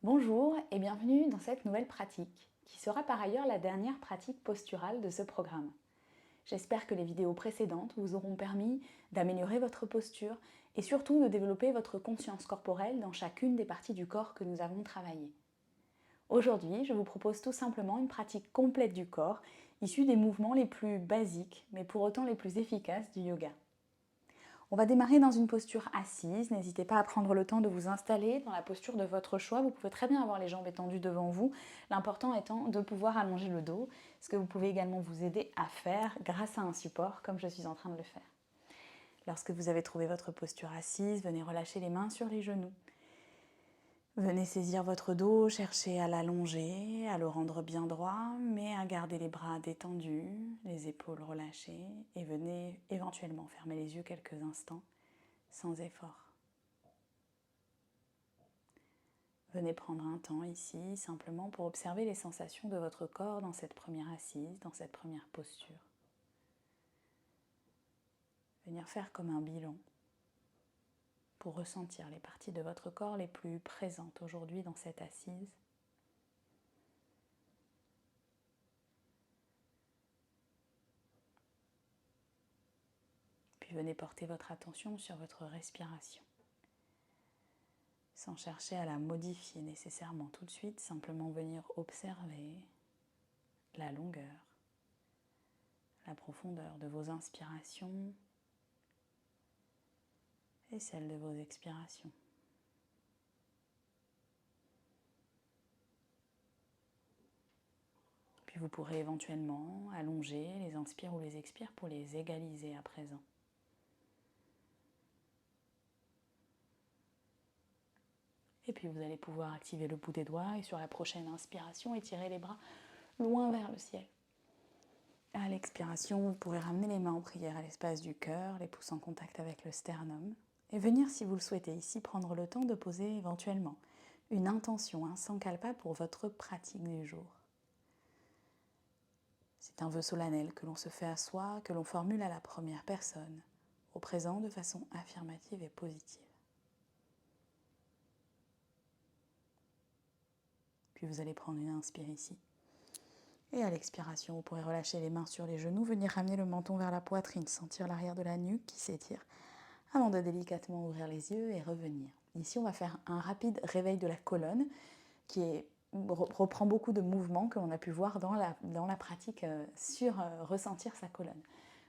Bonjour et bienvenue dans cette nouvelle pratique, qui sera par ailleurs la dernière pratique posturale de ce programme. J'espère que les vidéos précédentes vous auront permis d'améliorer votre posture et surtout de développer votre conscience corporelle dans chacune des parties du corps que nous avons travaillées. Aujourd'hui, je vous propose tout simplement une pratique complète du corps, issue des mouvements les plus basiques, mais pour autant les plus efficaces du yoga. On va démarrer dans une posture assise. N'hésitez pas à prendre le temps de vous installer dans la posture de votre choix. Vous pouvez très bien avoir les jambes étendues devant vous, l'important étant de pouvoir allonger le dos, ce que vous pouvez également vous aider à faire grâce à un support comme je suis en train de le faire. Lorsque vous avez trouvé votre posture assise, venez relâcher les mains sur les genoux. Venez saisir votre dos, cherchez à l'allonger, à le rendre bien droit, mais à garder les bras détendus, les épaules relâchées, et venez éventuellement fermer les yeux quelques instants, sans effort. Venez prendre un temps ici, simplement pour observer les sensations de votre corps dans cette première assise, dans cette première posture. Venir faire comme un bilan pour ressentir les parties de votre corps les plus présentes aujourd'hui dans cette assise. Puis venez porter votre attention sur votre respiration. Sans chercher à la modifier nécessairement tout de suite, simplement venir observer la longueur, la profondeur de vos inspirations et celle de vos expirations. Puis vous pourrez éventuellement allonger les inspires ou les expires pour les égaliser à présent. Et puis vous allez pouvoir activer le bout des doigts et sur la prochaine inspiration, étirer les bras loin vers le ciel. À l'expiration, vous pourrez ramener les mains en prière à l'espace du cœur, les pouces en contact avec le sternum. Et venir, si vous le souhaitez ici, prendre le temps de poser éventuellement une intention, un sankalpa pour votre pratique du jour. C'est un vœu solennel que l'on se fait à soi, que l'on formule à la première personne, au présent de façon affirmative et positive. Puis vous allez prendre une inspire ici. Et à l'expiration, vous pourrez relâcher les mains sur les genoux, venir ramener le menton vers la poitrine, sentir l'arrière de la nuque qui s'étire, avant de délicatement ouvrir les yeux et revenir. Ici, on va faire un rapide réveil de la colonne qui reprend beaucoup de mouvements que l'on a pu voir dans la pratique sur ressentir sa colonne.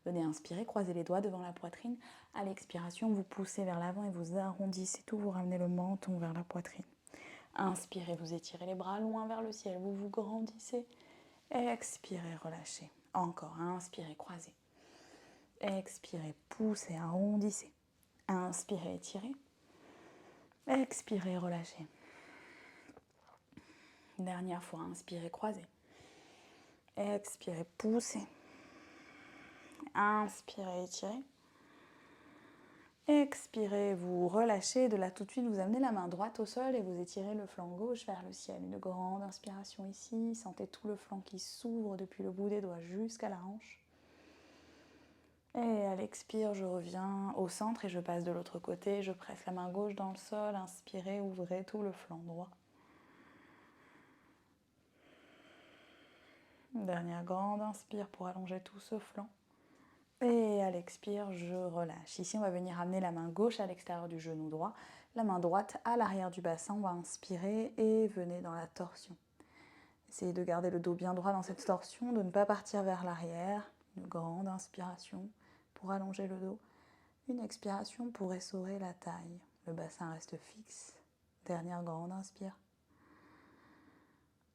Venez inspirer, croisez les doigts devant la poitrine. À l'expiration, vous poussez vers l'avant et vous arrondissez tout, vous ramenez le menton vers la poitrine. Inspirez, vous étirez les bras loin vers le ciel, vous vous grandissez. Expirez, relâchez. Encore, inspirez, croisez. Expirez, poussez, arrondissez. Inspirez, étirez. Expirez, relâchez. Dernière fois, inspirez, croisez. Expirez, poussez. Inspirez, étirez. Expirez, vous relâchez. De là tout de suite, vous amenez la main droite au sol et vous étirez le flanc gauche vers le ciel. Une grande inspiration ici. Sentez tout le flanc qui s'ouvre depuis le bout des doigts jusqu'à la hanche. Et à l'expire, je reviens au centre et je passe de l'autre côté. Je presse la main gauche dans le sol. Inspirez, ouvrez tout le flanc droit. Dernière grande inspire pour allonger tout ce flanc. Et à l'expire, je relâche. Ici, on va venir amener la main gauche à l'extérieur du genou droit, la main droite à l'arrière du bassin. On va inspirer et venez dans la torsion. Essayez de garder le dos bien droit dans cette torsion, de ne pas partir vers l'arrière. Une grande inspiration pour allonger le dos. Une expiration pour essorer la taille. Le bassin reste fixe. Dernière grande inspire.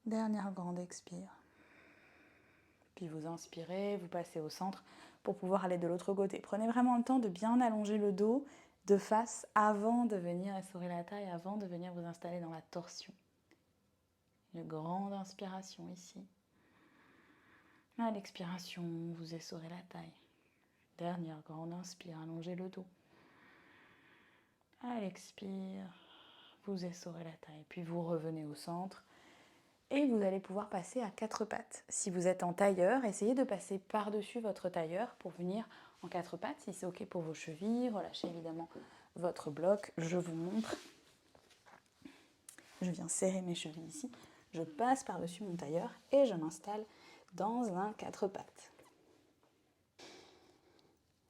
Dernière grande expire. Puis vous inspirez, vous passez au centre pour pouvoir aller de l'autre côté. Prenez vraiment le temps de bien allonger le dos de face avant de venir essorer la taille, avant de venir vous installer dans la torsion. Une grande inspiration ici. À l'expiration, vous essorez la taille. Dernière grande inspire, allongez le dos. À l'expire, vous essorez la taille. Puis vous revenez au centre. Et vous allez pouvoir passer à quatre pattes. Si vous êtes en tailleur, essayez de passer par-dessus votre tailleur pour venir en quatre pattes. Si c'est OK pour vos chevilles, relâchez évidemment votre bloc. Je vous montre. Je viens serrer mes chevilles ici, je passe par-dessus mon tailleur et je m'installe dans un quatre pattes.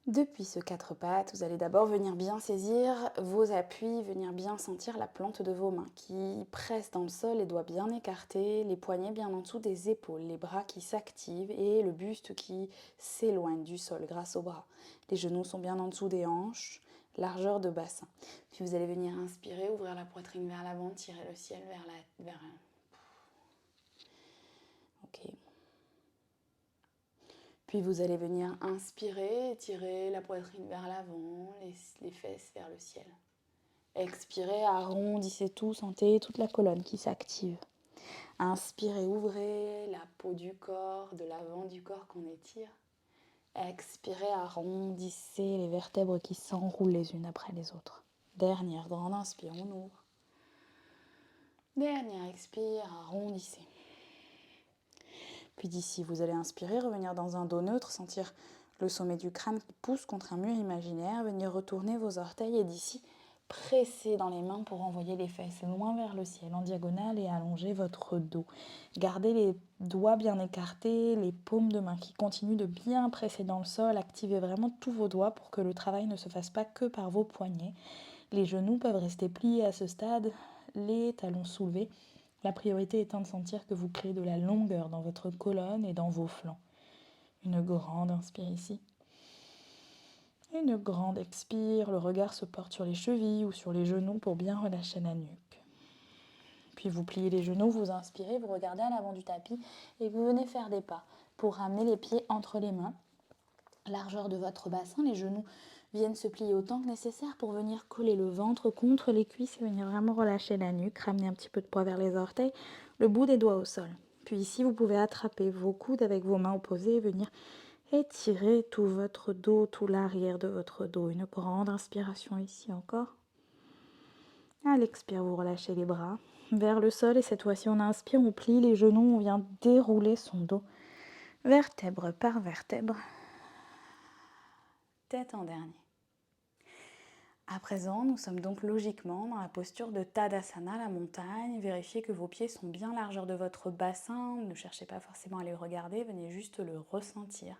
Depuis ce quatre pattes, vous allez d'abord venir bien saisir vos appuis, venir bien sentir la plante de vos mains qui presse dans le sol, les doigts bien écartés, les poignets bien en dessous des épaules, les bras qui s'activent et le buste qui s'éloigne du sol grâce aux bras. Les genoux sont bien en dessous des hanches, largeur de bassin. Puis vous allez venir inspirer, ouvrir la poitrine vers l'avant, tirer le ciel vers Ok. Puis vous allez venir inspirer, tirer la poitrine vers l'avant, les fesses vers le ciel. Expirez, arrondissez tout, sentez toute la colonne qui s'active. Inspirez, ouvrez la peau du corps, de l'avant du corps qu'on étire. Expirez, arrondissez les vertèbres qui s'enroulent les unes après les autres. Dernière grande inspire, on ouvre. Dernière expire, arrondissez. Puis d'ici, vous allez inspirer, revenir dans un dos neutre, sentir le sommet du crâne qui pousse contre un mur imaginaire, venir retourner vos orteils et d'ici, presser dans les mains pour envoyer les fesses loin vers le ciel en diagonale et allonger votre dos. Gardez les doigts bien écartés, les paumes de main qui continuent de bien presser dans le sol. Activez vraiment tous vos doigts pour que le travail ne se fasse pas que par vos poignets. Les genoux peuvent rester pliés à ce stade, les talons soulevés. La priorité étant de sentir que vous créez de la longueur dans votre colonne et dans vos flancs. Une grande inspire ici. Une grande expire, le regard se porte sur les chevilles ou sur les genoux pour bien relâcher la nuque. Puis vous pliez les genoux, vous inspirez, vous regardez à l'avant du tapis et vous venez faire des pas pour ramener les pieds entre les mains. Largeur de votre bassin, les genoux viennent se plier autant que nécessaire pour venir coller le ventre contre les cuisses et venir vraiment relâcher la nuque, ramener un petit peu de poids vers les orteils, le bout des doigts au sol. Puis ici, vous pouvez attraper vos coudes avec vos mains opposées et venir étirer tout votre dos, tout l'arrière de votre dos. Une grande inspiration ici encore. À l'expire, vous relâchez les bras vers le sol et cette fois-ci, on inspire, on plie les genoux, on vient dérouler son dos, vertèbre par vertèbre. Tête en dernier. À présent, nous sommes donc logiquement dans la posture de Tadasana, la montagne. Vérifiez que vos pieds sont bien largeur de votre bassin. Ne cherchez pas forcément à les regarder, venez juste le ressentir.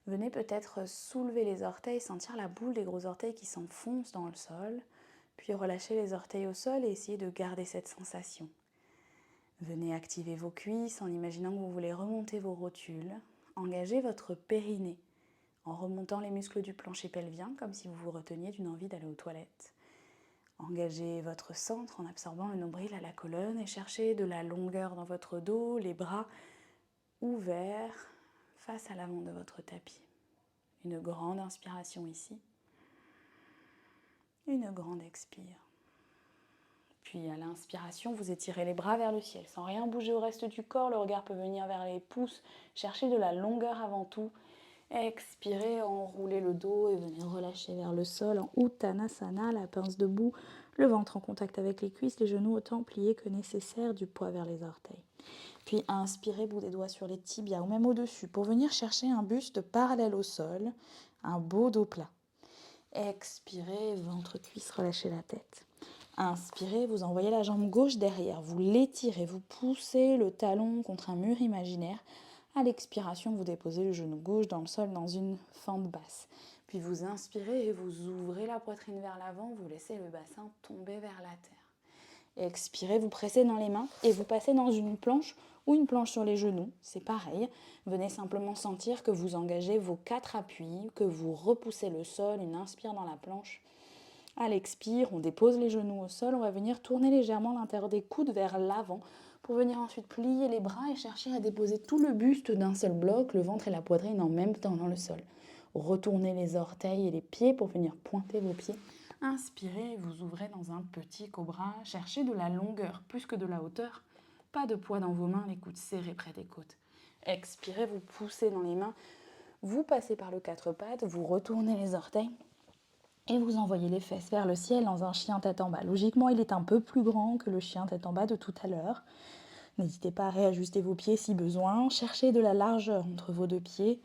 Venez peut-être soulever les orteils, sentir la boule des gros orteils qui s'enfoncent dans le sol. Puis relâcher les orteils au sol et essayer de garder cette sensation. Venez activer vos cuisses en imaginant que vous voulez remonter vos rotules. Engagez votre périnée en remontant les muscles du plancher pelvien, comme si vous vous reteniez d'une envie d'aller aux toilettes. Engagez votre centre en absorbant le nombril à la colonne et cherchez de la longueur dans votre dos, les bras ouverts face à l'avant de votre tapis. Une grande inspiration ici. Une grande expire. Puis à l'inspiration, vous étirez les bras vers le ciel. Sans rien bouger au reste du corps, le regard peut venir vers les pouces. Cherchez de la longueur avant tout. Expirez, enroulez le dos et venez relâcher vers le sol en Uttanasana, la pince debout, le ventre en contact avec les cuisses, les genoux autant pliés que nécessaire, du poids vers les orteils. Puis inspirez, bout des doigts sur les tibias ou même au-dessus pour venir chercher un buste parallèle au sol, un beau dos plat. Expirez, ventre, cuisse, relâchez la tête. Inspirez, vous envoyez la jambe gauche derrière, vous l'étirez, vous poussez le talon contre un mur imaginaire. À l'expiration, vous déposez le genou gauche dans le sol dans une fente basse. Puis vous inspirez et vous ouvrez la poitrine vers l'avant, vous laissez le bassin tomber vers la terre. Expirez, vous pressez dans les mains et vous passez dans une planche ou une planche sur les genoux. C'est pareil. Venez simplement sentir que vous engagez vos 4 appuis, que vous repoussez le sol, une inspire dans la planche. À l'expire, on dépose les genoux au sol, on va venir tourner légèrement l'intérieur des coudes vers l'avant pour venir ensuite plier les bras et chercher à déposer tout le buste d'un seul bloc, le ventre et la poitrine en même temps dans le sol. Retournez les orteils et les pieds pour venir pointer vos pieds. Inspirez, vous ouvrez dans un petit cobra, cherchez de la longueur plus que de la hauteur. Pas de poids dans vos mains, les coudes serrés près des côtes. Expirez, vous poussez dans les mains, vous passez par le 4 pattes, vous retournez les orteils. Et vous envoyez les fesses vers le ciel dans un chien tête en bas. Logiquement, il est un peu plus grand que le chien tête en bas de tout à l'heure. N'hésitez pas à réajuster vos pieds si besoin. Cherchez de la largeur entre vos deux pieds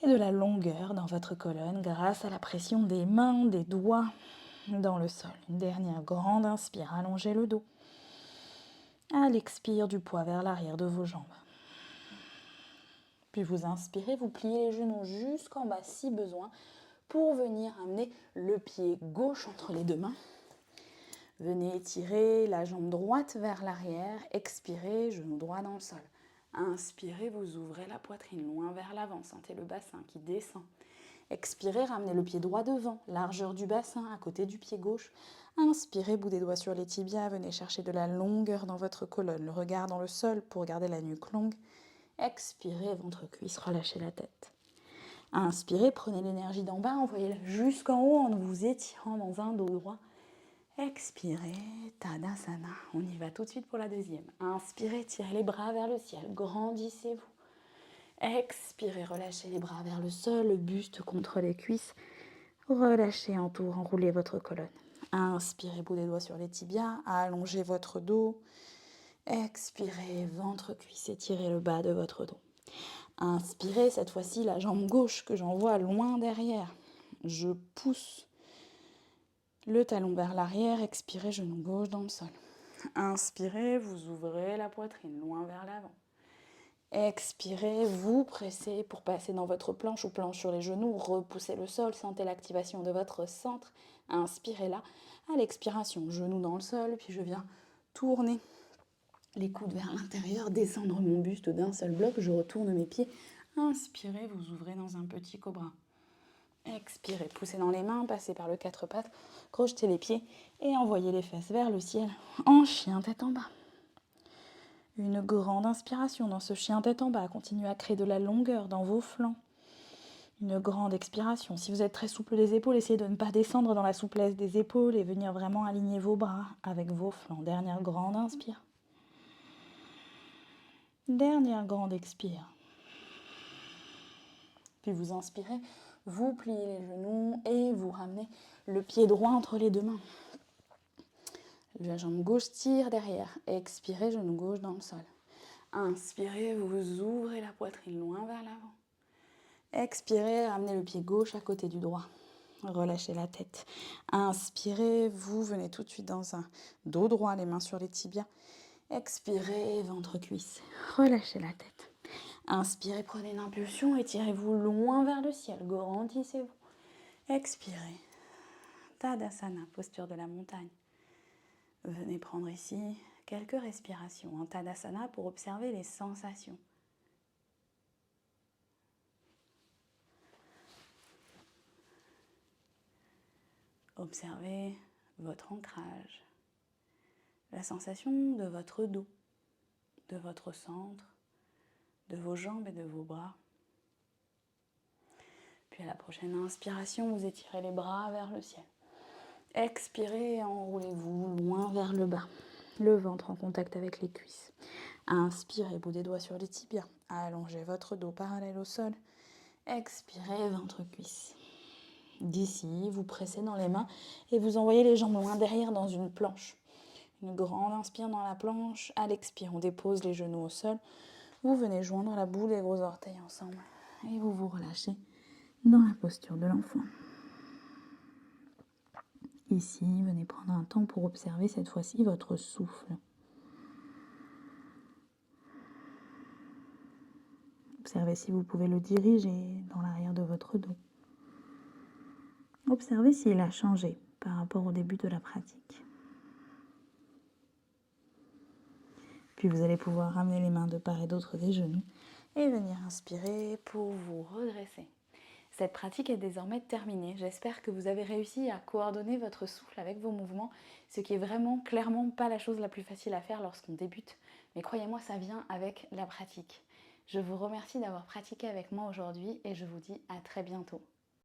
et de la longueur dans votre colonne grâce à la pression des mains, des doigts dans le sol. Une dernière grande inspire, allongez le dos. À l'expire, du poids vers l'arrière de vos jambes. Puis vous inspirez, vous pliez les genoux jusqu'en bas si besoin pour venir amener le pied gauche entre les deux mains. Venez étirer la jambe droite vers l'arrière, expirez, genou droit dans le sol. Inspirez, vous ouvrez la poitrine loin vers l'avant, sentez le bassin qui descend. Expirez, ramenez le pied droit devant, largeur du bassin à côté du pied gauche. Inspirez, bout des doigts sur les tibias, venez chercher de la longueur dans votre colonne, le regard dans le sol pour garder la nuque longue. Expirez, ventre-cuisse, relâchez la tête. Inspirez, prenez l'énergie d'en bas, envoyez-la jusqu'en haut en vous étirant dans un dos droit. Expirez, Tadasana. On y va tout de suite pour la deuxième. Inspirez, tirez les bras vers le ciel, grandissez-vous. Expirez, relâchez les bras vers le sol, le buste contre les cuisses. Relâchez en tour, enroulez votre colonne. Inspirez, bout des doigts sur les tibias, allongez votre dos. Expirez, ventre, cuisse, étirez le bas de votre dos. Inspirez, cette fois-ci, la jambe gauche que j'envoie loin derrière. Je pousse le talon vers l'arrière, expirez, genou gauche dans le sol. Inspirez, vous ouvrez la poitrine loin vers l'avant. Expirez, vous pressez pour passer dans votre planche ou planche sur les genoux, repoussez le sol, sentez l'activation de votre centre. Inspirez là, à l'expiration, genou dans le sol, puis je viens tourner les coudes vers l'intérieur, descendre mon buste d'un seul bloc, je retourne mes pieds. Inspirez, vous ouvrez dans un petit cobra. Expirez, poussez dans les mains, passez par le quatre pattes, crochetez les pieds et envoyez les fesses vers le ciel en chien tête en bas. Une grande inspiration dans ce chien tête en bas. Continuez à créer de la longueur dans vos flancs. Une grande expiration. Si vous êtes très souple des épaules, essayez de ne pas descendre dans la souplesse des épaules et venir vraiment aligner vos bras avec vos flancs. Dernière grande inspire. Dernière grande expire. Puis vous inspirez, vous pliez les genoux et vous ramenez le pied droit entre les deux mains. La jambe gauche tire derrière. Expirez, genou gauche dans le sol. Inspirez, vous ouvrez la poitrine loin vers l'avant. Expirez, ramenez le pied gauche à côté du droit. Relâchez la tête. Inspirez, vous venez tout de suite dans un dos droit, les mains sur les tibias. Expirez, ventre-cuisse. Relâchez la tête. Inspirez, prenez une impulsion, étirez-vous loin vers le ciel, grandissez-vous. Expirez. Tadasana, posture de la montagne. Venez prendre ici quelques respirations en Tadasana pour observer les sensations. Observez votre ancrage, la sensation de votre dos, de votre centre, de vos jambes et de vos bras. Puis à la prochaine inspiration, vous étirez les bras vers le ciel. Expirez, enroulez-vous loin vers le bas, le ventre en contact avec les cuisses. Inspirez, bout des doigts sur les tibias, allongez votre dos parallèle au sol. Expirez, ventre-cuisse. D'ici, vous pressez dans les mains et vous envoyez les jambes loin derrière dans une planche. Une grande inspire dans la planche. À l'expire, on dépose les genoux au sol. Vous venez joindre la boule et gros orteils ensemble. Et vous vous relâchez dans la posture de l'enfant. Ici, venez prendre un temps pour observer cette fois-ci votre souffle. Observez si vous pouvez le diriger dans l'arrière de votre dos. Observez s'il a changé par rapport au début de la pratique. Puis vous allez pouvoir ramener les mains de part et d'autre des genoux et venir inspirer pour vous redresser. Cette pratique est désormais terminée. J'espère que vous avez réussi à coordonner votre souffle avec vos mouvements, ce qui est vraiment clairement pas la chose la plus facile à faire lorsqu'on débute. Mais croyez-moi, ça vient avec la pratique. Je vous remercie d'avoir pratiqué avec moi aujourd'hui et je vous dis à très bientôt.